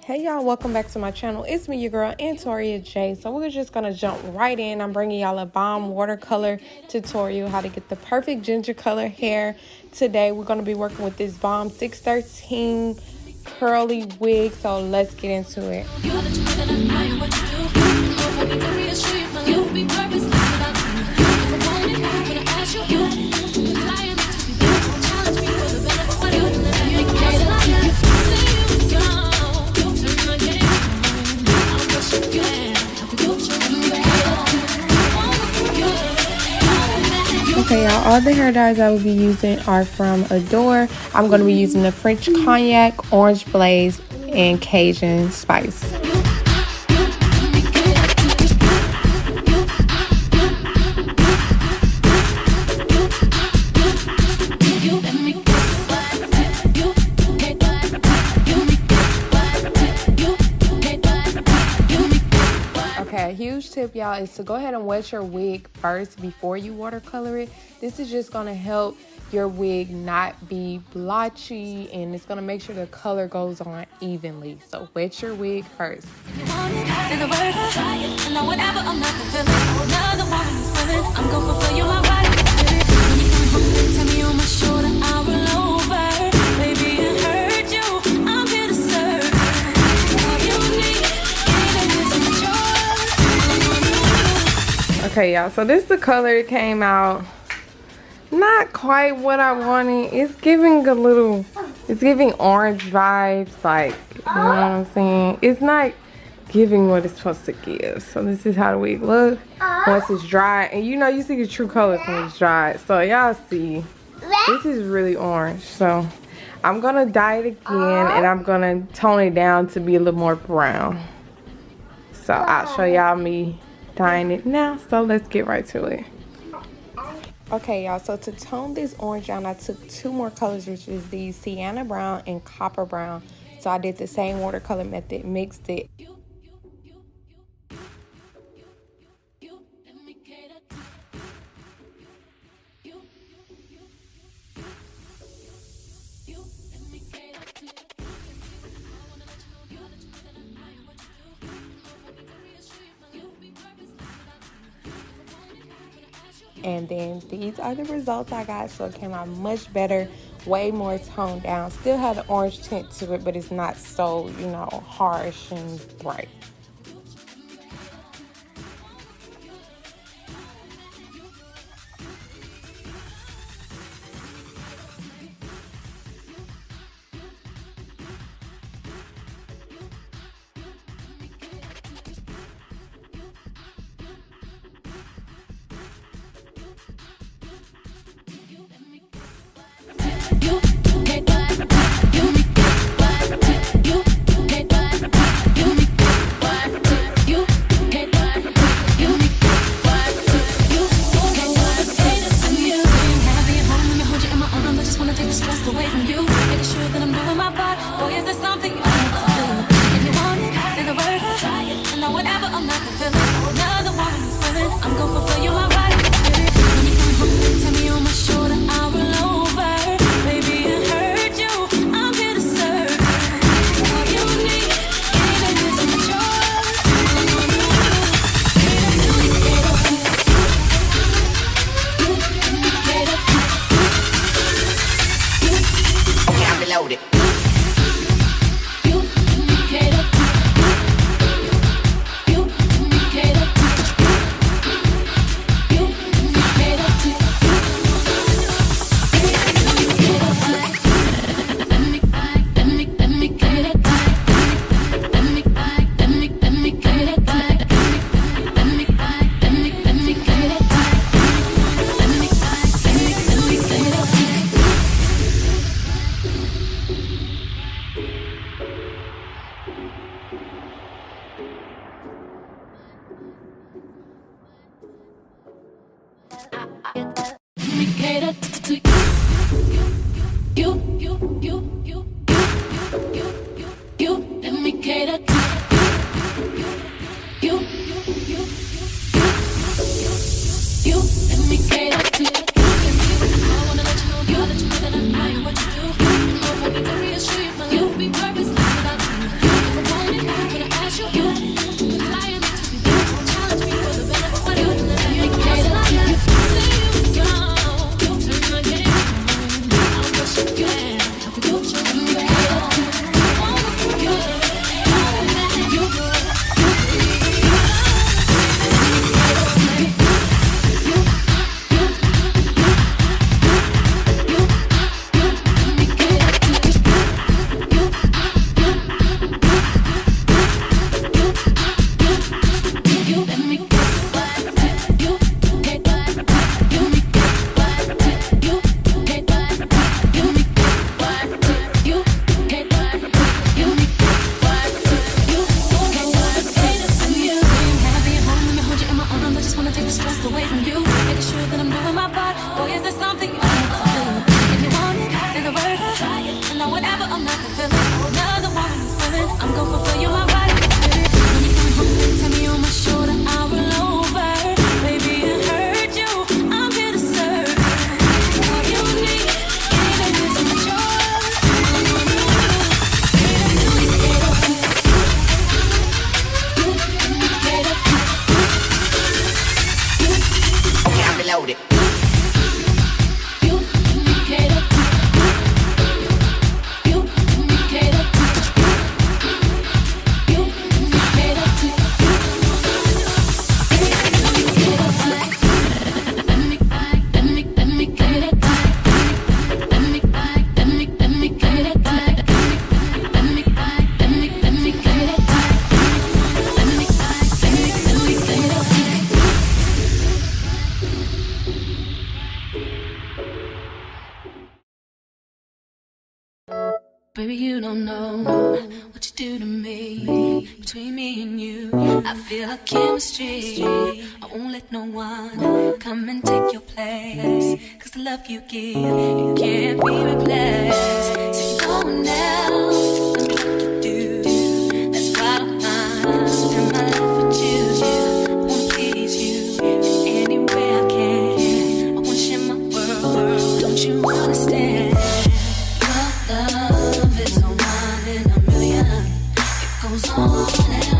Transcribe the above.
Hey y'all, welcome back to my channel. It's me, your girl, Antoria J. So we're just gonna jump right in. I'm bringing y'all a bomb watercolor tutorial, how to get the perfect ginger color hair. Today we're gonna be working with this bomb 613 curly wig. So let's get into it. Okay, y'all, all the hair dyes I will be using are from ANTOR. I'm going to be using the French Cognac, Orange Blaze, and Cajun Spice. Okay, a huge tip, y'all, is to go ahead and wet your wig first before you watercolor it. This is just going to help your wig not be blotchy, and it's going to make sure the color goes on evenly. So wet your wig first. Okay, y'all, so this is the color it came out. Not quite what I wanted. It's giving orange vibes, like, you know what I'm saying? It's not giving what it's supposed to give. So this is how the wig looks once it's dry. And you know, you see the true colors when it's dry. So y'all see, this is really orange. So I'm gonna dye it again, and I'm gonna tone it down to be a little more brown. So I'll show y'all me dyeing it now, so let's get right to it. Okay, y'all, so to tone this orange down, I took two more colors, which is the sienna brown and copper brown. So I did the same watercolor method, mixed it. And then these are the results I got. So it came out much better, way more toned down. Still had an orange tint to it, but it's not so, you know, harsh and bright. don't know what you do to me. Between me and you, I feel a chemistry. I won't let no one come and take your place. Cause the love you give, it can't be replaced. So no one else can do what you do. That's why I don't mind spend my life with you. I wanna please you in any way I can. I wanna share my world, don't you understand? Your love is a one in a million. It goes on and